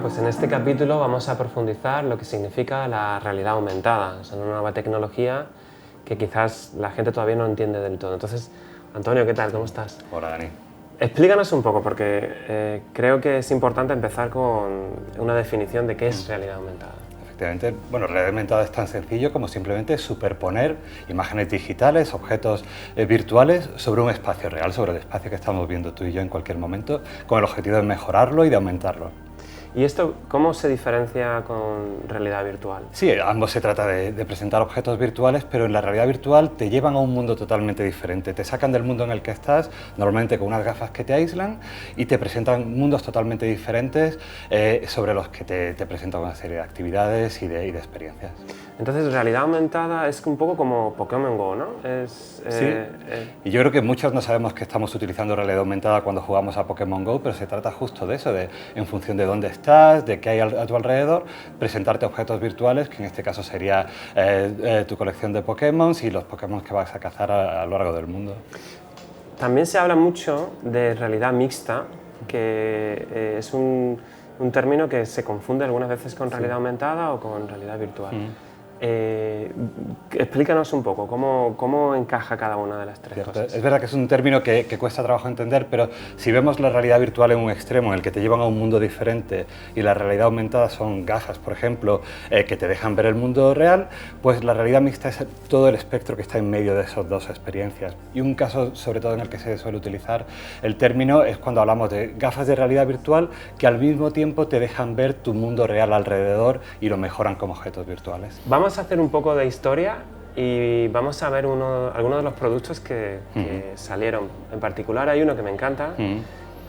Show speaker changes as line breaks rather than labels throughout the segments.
pues en este capítulo vamos a profundizar lo que significa la realidad aumentada. Es una nueva tecnología que quizás la gente todavía no entiende del todo. Entonces, Antonio, ¿qué tal? ¿Cómo estás?
Hola, Dani.
Explícanos un poco, porque creo que es importante empezar con una definición de qué es realidad aumentada.
Efectivamente, bueno, realidad aumentada es tan sencillo como simplemente superponer imágenes digitales, objetos virtuales sobre un espacio real, sobre el espacio que estamos viendo tú y yo en cualquier momento, con el objetivo de mejorarlo y de aumentarlo.
¿Y esto cómo se diferencia con realidad virtual?
Sí, ambos se trata de presentar objetos virtuales, pero en la realidad virtual te llevan a un mundo totalmente diferente. Te sacan del mundo en el que estás, normalmente con unas gafas que te aíslan, y te presentan mundos totalmente diferentes sobre los que te presentan una serie de actividades y de experiencias.
Entonces, realidad aumentada es un poco como Pokémon Go, ¿no?
Sí, y yo creo que muchos no sabemos que estamos utilizando realidad aumentada cuando jugamos a Pokémon Go, pero se trata justo de eso, de en función de dónde estás, de qué hay a tu alrededor, presentarte objetos virtuales, que en este caso sería tu colección de Pokémon y los Pokémon que vas a cazar a lo largo del mundo.
También se habla mucho de realidad mixta, que es un término que se confunde algunas veces con realidad aumentada o con realidad virtual. Explícanos un poco cómo encaja cada una de las tres cosas.
Es verdad que es un término que cuesta trabajo entender, pero si vemos la realidad virtual en un extremo, en el que te llevan a un mundo diferente, y la realidad aumentada son gafas, por ejemplo, que te dejan ver el mundo real, pues la realidad mixta es todo el espectro que está en medio de esas dos experiencias. Y un caso, sobre todo en el que se suele utilizar el término, es cuando hablamos de gafas de realidad virtual que al mismo tiempo te dejan ver tu mundo real alrededor y lo mejoran como objetos virtuales.
Vamos a hacer un poco de historia y vamos a ver algunos de los productos que salieron. En particular hay uno que me encanta,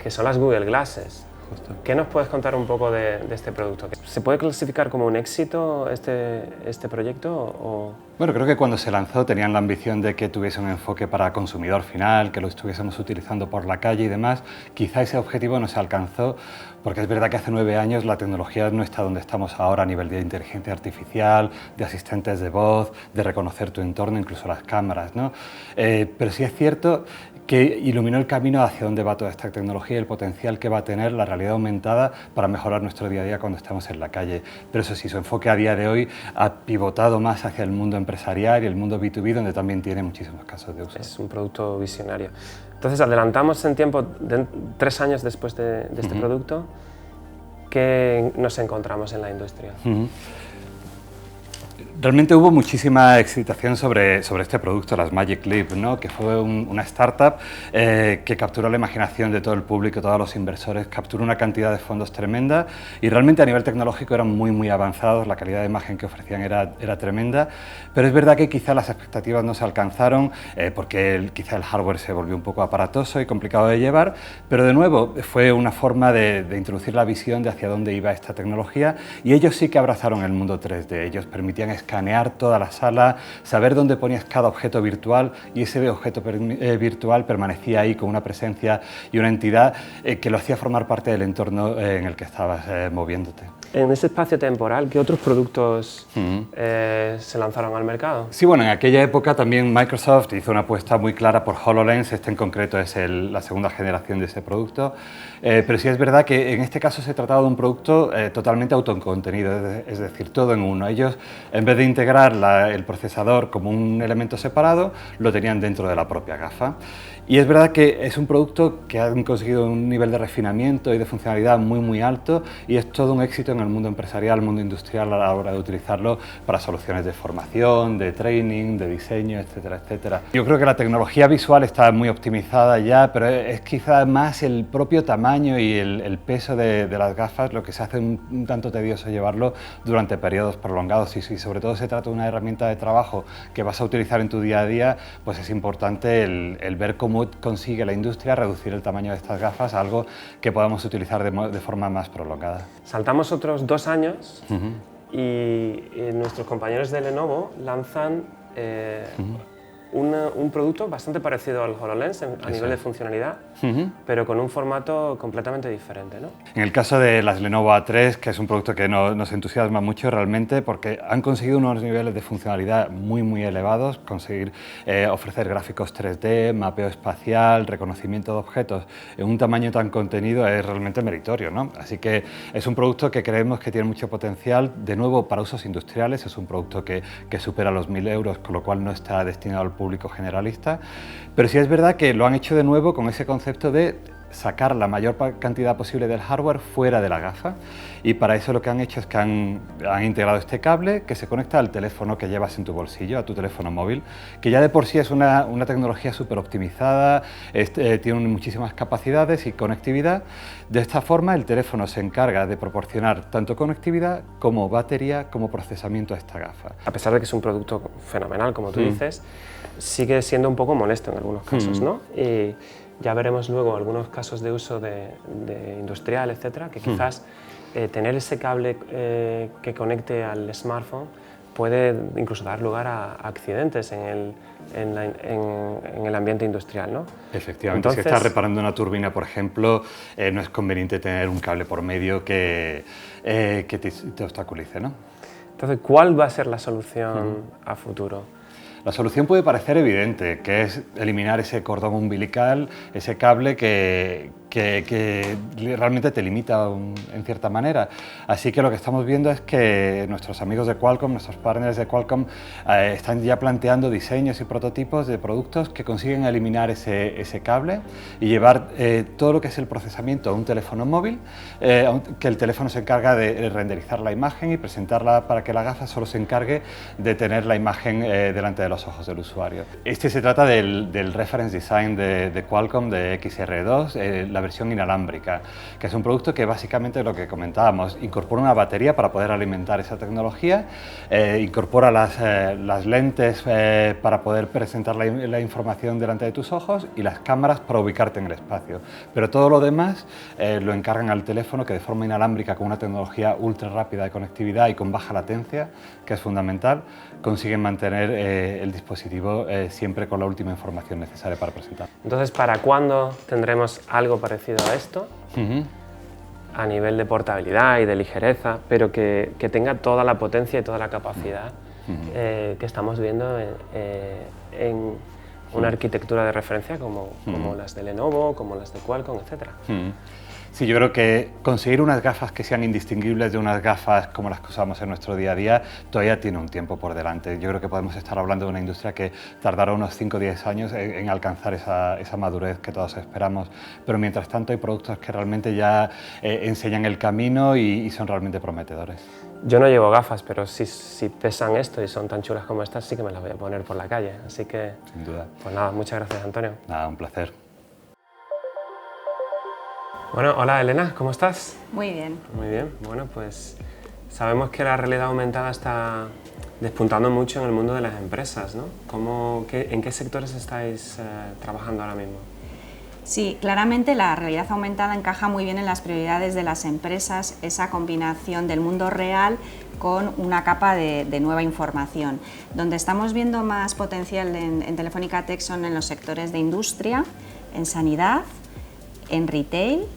que son las Google Glasses. Justo. ¿Qué nos puedes contar un poco de este producto? ¿Se puede clasificar como un éxito este proyecto? O...
Bueno, creo que cuando se lanzó tenían la ambición de que tuviese un enfoque para consumidor final, que lo estuviésemos utilizando por la calle y demás. Quizá ese objetivo no se alcanzó, porque es verdad que hace 9 años la tecnología no está donde estamos ahora a nivel de inteligencia artificial, de asistentes de voz, de reconocer tu entorno, incluso las cámaras, ¿no? Pero sí es cierto que iluminó el camino hacia dónde va toda esta tecnología y el potencial que va a tener la realidad aumentada para mejorar nuestro día a día cuando estamos en la calle. Pero eso sí, su enfoque a día de hoy ha pivotado más hacia el mundo empresarial y el mundo B2B, donde también tiene muchísimos casos de uso.
Es un producto visionario. Entonces, adelantamos en tiempo, 3 años después de este producto, ¿qué nos encontramos en la industria?
Realmente hubo muchísima excitación sobre este producto, las Magic Leap, ¿no? Que fue una startup que capturó la imaginación de todo el público, todos los inversores, capturó una cantidad de fondos tremenda y realmente a nivel tecnológico eran muy avanzados, la calidad de imagen que ofrecían era tremenda, pero es verdad que quizá las expectativas no se alcanzaron porque quizá el hardware se volvió un poco aparatoso y complicado de llevar, pero de nuevo fue una forma de introducir la visión de hacia dónde iba esta tecnología y ellos sí que abrazaron el mundo 3D, ellos permitían escanear toda la sala, saber dónde ponías cada objeto virtual y ese objeto virtual permanecía ahí con una presencia y una entidad que lo hacía formar parte del entorno en el que estabas moviéndote.
En ese espacio temporal, ¿qué otros productos se lanzaron al mercado?
Sí, bueno, en aquella época también Microsoft hizo una apuesta muy clara por HoloLens, este en concreto es la segunda generación de ese producto, pero sí es verdad que en este caso se trataba de un producto totalmente autocontenido, es decir, todo en uno. Ellos, en vez de integrar el procesador como un elemento separado, lo tenían dentro de la propia gafa. Y es verdad que es un producto que han conseguido un nivel de refinamiento y de funcionalidad muy alto y es todo un éxito en el mundo empresarial, el mundo industrial a la hora de utilizarlo para soluciones de formación, de training, de diseño, etcétera, etcétera. Yo creo que la tecnología visual está muy optimizada ya, pero es quizá más el propio tamaño y el peso de las gafas lo que se hace un tanto tedioso llevarlo durante periodos prolongados y si sobre todo se trata de una herramienta de trabajo que vas a utilizar en tu día a día, pues es importante el ver cómo consigue la industria reducir el tamaño de estas gafas a algo que podamos utilizar de forma más prolongada.
Saltamos otros 2 años y nuestros compañeros de Lenovo lanzan un producto bastante parecido al HoloLens a nivel de funcionalidad, pero con un formato completamente diferente, ¿no?
En el caso de las Lenovo A3, que es un producto que nos entusiasma mucho realmente porque han conseguido unos niveles de funcionalidad muy elevados, conseguir ofrecer gráficos 3D, mapeo espacial, reconocimiento de objetos en un tamaño tan contenido es realmente meritorio, ¿no? Así que es un producto que creemos que tiene mucho potencial, de nuevo para usos industriales, es un producto que supera los 1.000 euros, con lo cual no está destinado al público generalista, pero sí es verdad que lo han hecho de nuevo con ese concepto de sacar la mayor cantidad posible del hardware fuera de la gafa, y para eso lo que han hecho es que han integrado este cable que se conecta al teléfono que llevas en tu bolsillo, a tu teléfono móvil, que ya de por sí es una tecnología súper optimizada, tiene muchísimas capacidades y conectividad. De esta forma el teléfono se encarga de proporcionar tanto conectividad como batería como procesamiento a esta gafa.
A pesar de que es un producto fenomenal, como tú dices, sigue siendo un poco molesto en algunos casos, ¿no? Y ya veremos luego algunos casos de uso de industrial, etcétera, que quizás tener ese cable que conecte al smartphone puede incluso dar lugar a accidentes en el ambiente industrial, ¿no?
Efectivamente, si estás reparando una turbina, por ejemplo, no es conveniente tener un cable por medio que te obstaculice, ¿no?
Entonces, ¿cuál va a ser la solución a futuro?
La solución puede parecer evidente, que es eliminar ese cordón umbilical, ese cable que realmente te limita en cierta manera. Así que lo que estamos viendo es que nuestros amigos de Qualcomm, nuestros partners de Qualcomm, están ya planteando diseños y prototipos de productos que consiguen eliminar ese cable y llevar todo lo que es el procesamiento a un teléfono móvil, que el teléfono se encarga de renderizar la imagen y presentarla para que la gafa solo se encargue de tener la imagen delante de los ojos del usuario. Se trata del reference design de Qualcomm de XR2, la versión inalámbrica, que es un producto que básicamente lo que comentábamos, incorpora una batería para poder alimentar esa tecnología, incorpora las lentes para poder presentar la información delante de tus ojos y las cámaras para ubicarte en el espacio. Pero todo lo demás lo encargan al teléfono, que de forma inalámbrica, con una tecnología ultra rápida de conectividad y con baja latencia, que es fundamental, consiguen mantener el dispositivo siempre con la última información necesaria para presentar.
Entonces, ¿para cuándo tendremos algo parecido a esto? A nivel de portabilidad y de ligereza, pero que tenga toda la potencia y toda la capacidad que estamos viendo en una arquitectura de referencia como las de Lenovo, como las de Qualcomm, etc.
Sí, yo creo que conseguir unas gafas que sean indistinguibles de unas gafas como las que usamos en nuestro día a día todavía tiene un tiempo por delante. Yo creo que podemos estar hablando de una industria que tardará unos 5 o 10 años en alcanzar esa madurez que todos esperamos, pero mientras tanto hay productos que realmente ya enseñan el camino y son realmente prometedores.
Yo no llevo gafas, pero si pesan esto y son tan chulas como estas, sí que me las voy a poner por la calle, así que...
Sin duda.
Pues nada, muchas gracias, Antonio.
Nada, un placer.
Bueno, hola Elena, ¿cómo estás?
Muy bien.
Muy bien, bueno, pues sabemos que la realidad aumentada está despuntando mucho en el mundo de las empresas, ¿no? ¿En qué sectores estáis trabajando ahora mismo?
Sí, claramente la realidad aumentada encaja muy bien en las prioridades de las empresas, esa combinación del mundo real con una capa de nueva información. Donde estamos viendo más potencial en Telefónica Tech son en los sectores de industria, en sanidad, en retail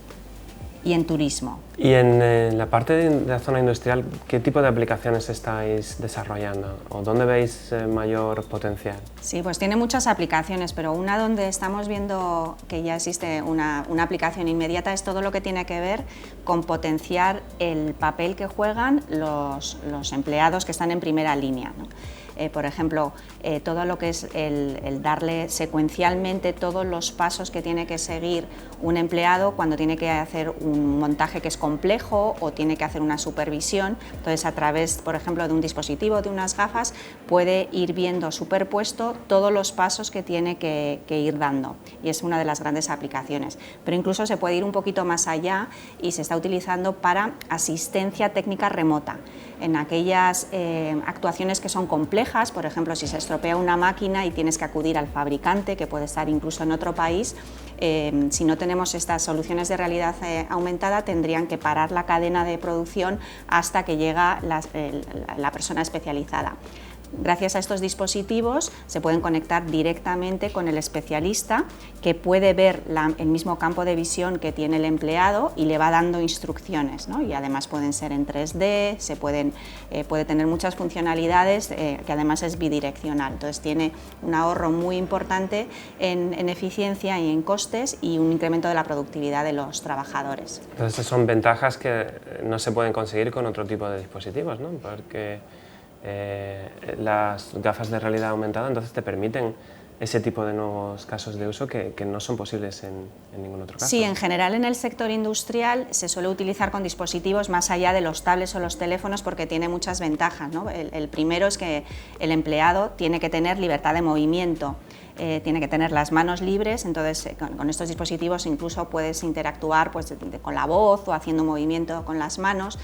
y en turismo.
Y en la parte de la zona industrial, ¿qué tipo de aplicaciones estáis desarrollando o dónde veis mayor potencial?
Sí, pues tiene muchas aplicaciones, pero una donde estamos viendo que ya existe una aplicación inmediata es todo lo que tiene que ver con potenciar el papel que juegan los empleados que están en primera línea, ¿no? Por ejemplo, todo lo que es el darle secuencialmente todos los pasos que tiene que seguir un empleado cuando tiene que hacer un montaje que es complejo o tiene que hacer una supervisión. Entonces, a través, por ejemplo, de un dispositivo, de unas gafas, puede ir viendo superpuesto todos los pasos que tiene que ir dando, y es una de las grandes aplicaciones. Pero incluso se puede ir un poquito más allá y se está utilizando para asistencia técnica remota. En aquellas actuaciones que son complejas, por ejemplo, si se estropea una máquina y tienes que acudir al fabricante, que puede estar incluso en otro país, si no tenemos estas soluciones de realidad aumentada, tendrían que parar la cadena de producción hasta que llega la persona especializada. gracias a estos dispositivos se pueden conectar directamente con el especialista, que puede ver el mismo campo de visión que tiene el empleado y le va dando instrucciones, ¿no? Y además pueden ser en 3D, puede tener muchas funcionalidades, que además es bidireccional. Entonces tiene un ahorro muy importante en eficiencia y en costes, y un incremento de la productividad de los trabajadores.
Entonces son ventajas que no se pueden conseguir con otro tipo de dispositivos, ¿no? Porque las gafas de realidad aumentada entonces te permiten ese tipo de nuevos casos de uso que no son posibles en ningún otro caso.
Sí, en general en el sector industrial se suele utilizar con dispositivos más allá de los tablets o los teléfonos, porque tiene muchas ventajas, ¿no? El primero es que el empleado tiene que tener libertad de movimiento, tiene que tener las manos libres, entonces con estos dispositivos incluso puedes interactuar pues, con la voz o haciendo movimiento con las manos.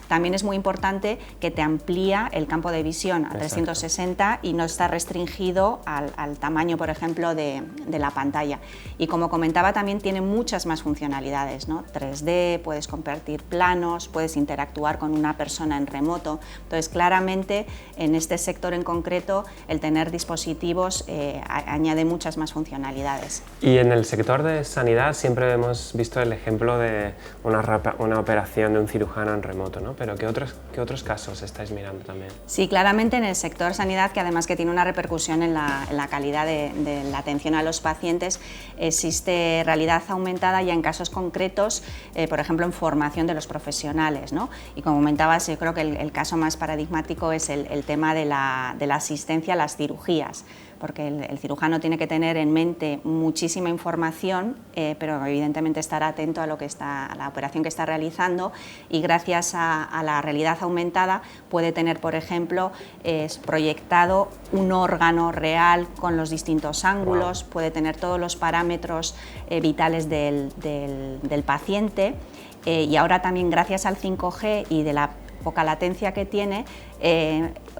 También es muy importante que te amplía el campo de visión a 360 y no está restringido al tamaño, por ejemplo, de la pantalla. Y como comentaba, también tiene muchas más funcionalidades, ¿no? 3D, puedes compartir planos, puedes interactuar con una persona en remoto. Entonces, claramente, en este sector en concreto, el tener dispositivos añade muchas más funcionalidades.
Y en el sector de sanidad siempre hemos visto el ejemplo de una operación de un cirujano en remoto, ¿no? Pero ¿qué otros casos estáis mirando también?
Sí, claramente en el sector sanidad, que además que tiene una repercusión en la calidad de la atención a los pacientes, existe realidad aumentada ya en casos concretos, por ejemplo en formación de los profesionales, ¿no? Y como comentabas, yo creo que el caso más paradigmático es el tema de la asistencia a las cirugías, porque el cirujano tiene que tener en mente muchísima información, pero evidentemente estar atento a la operación que está realizando, y gracias a la realidad aumentada puede tener, por ejemplo, proyectado un órgano real con los distintos ángulos, puede tener todos los parámetros vitales del paciente, y ahora también gracias al 5G y de la poca latencia que tiene,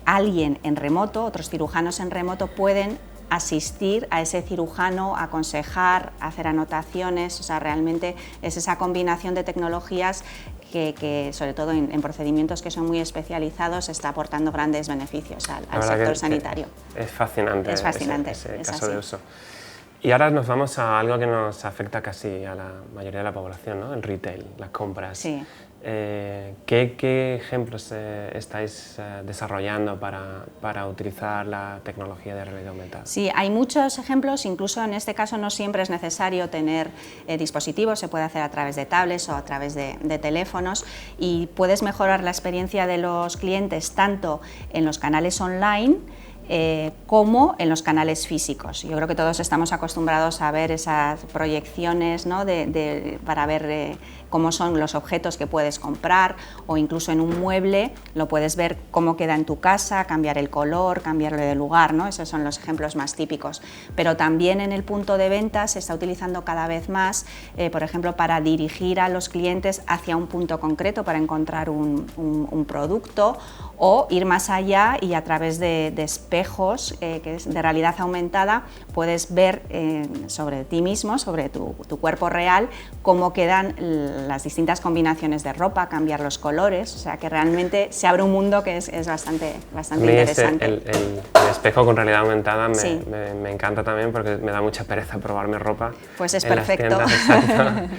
alguien en remoto, otros cirujanos en remoto pueden asistir a ese cirujano, aconsejar, hacer anotaciones. O sea, realmente es esa combinación de tecnologías que sobre todo en procedimientos que son muy especializados, está aportando grandes beneficios al sector sanitario.
Es fascinante, ese
es
caso
así.
de uso. Y ahora nos vamos a algo que nos afecta casi a la mayoría de la población, ¿no? El retail, las compras.
Sí.
¿Qué ejemplos estáis desarrollando para utilizar la tecnología de realidad aumentada?
Sí, hay muchos ejemplos, incluso en este caso no siempre es necesario tener dispositivos, se puede hacer a través de tablets o a través de teléfonos, y puedes mejorar la experiencia de los clientes tanto en los canales online como en los canales físicos. Yo creo que todos estamos acostumbrados a ver esas proyecciones, ¿no? para ver cómo son los objetos que puedes comprar, o incluso en un mueble lo puedes ver cómo queda en tu casa, cambiar el color, cambiarlo de lugar, ¿no? Esos son los ejemplos más típicos. Pero también en el punto de venta se está utilizando cada vez más, por ejemplo, para dirigir a los clientes hacia un punto concreto para encontrar un producto, o ir más allá y a través de espejos que es de realidad aumentada puedes ver sobre ti mismo, sobre tu cuerpo real, cómo quedan las distintas combinaciones de ropa, cambiar los colores. O sea que realmente se abre un mundo que es bastante interesante.
El espejo con realidad aumentada
Sí.
me encanta también, porque me da mucha pereza probarme ropa.
Pues es
en las
perfecto.
tiendas, exacto.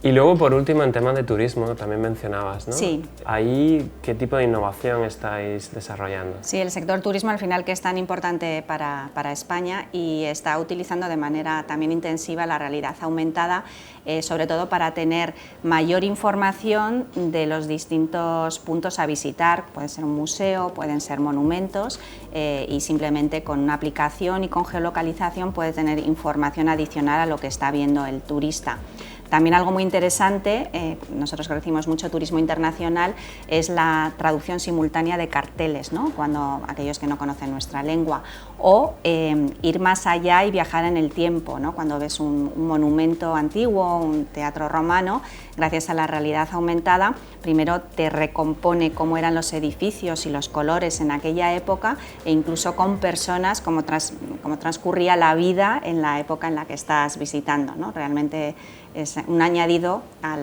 Y luego, por último, en temas de turismo, también mencionabas, ¿no?
Sí.
Ahí, ¿qué tipo de innovación estáis desarrollando?
Sí, el sector turismo al final, que es tan importante para España, y está utilizando de manera también intensiva la realidad aumentada, sobre todo para tener mayor información de los distintos puntos a visitar. Puede ser un museo, pueden ser monumentos, y simplemente con una aplicación y con geolocalización puede tener información adicional a lo que está viendo el turista. También algo muy interesante, nosotros que recibimos mucho turismo internacional, es la traducción simultánea de carteles, ¿no? Cuando aquellos que no conocen nuestra lengua, o ir más allá y viajar en el tiempo, ¿no? Cuando ves un monumento antiguo, un teatro romano, gracias a la realidad aumentada, primero te recompone cómo eran los edificios y los colores en aquella época, e incluso con personas, cómo transcurría la vida en la época en la que estás visitando, ¿no? Realmente es un añadido a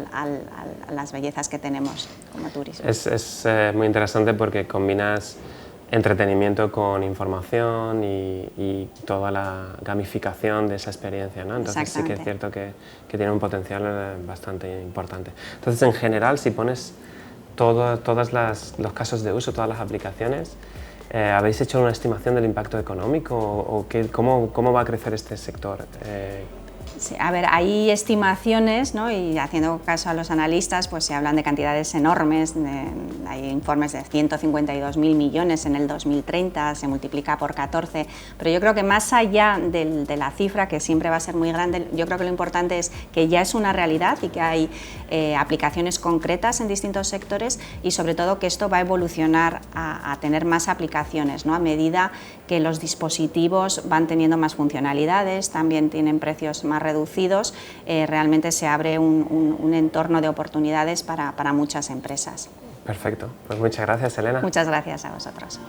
las bellezas que tenemos como turismo.
Es muy interesante porque combinas entretenimiento con información y toda la gamificación de esa experiencia, ¿no? Entonces sí que es cierto que tiene un potencial bastante importante. Entonces, en general, si pones todos los casos de uso, todas las aplicaciones, ¿habéis hecho una estimación del impacto económico o cómo va a crecer este sector?
Sí, a ver, hay estimaciones, ¿no? Y haciendo caso a los analistas, pues se hablan de cantidades enormes, hay informes de 152.000 millones en el 2030, se multiplica por 14, pero yo creo que más allá de la cifra, que siempre va a ser muy grande, yo creo que lo importante es que ya es una realidad y que hay aplicaciones concretas en distintos sectores y sobre todo que esto va a evolucionar a tener más aplicaciones, ¿no? A medida que los dispositivos van teniendo más funcionalidades, también tienen precios más reducidos, realmente se abre un entorno de oportunidades para muchas empresas.
Perfecto, pues muchas gracias, Elena.
Muchas gracias a vosotros.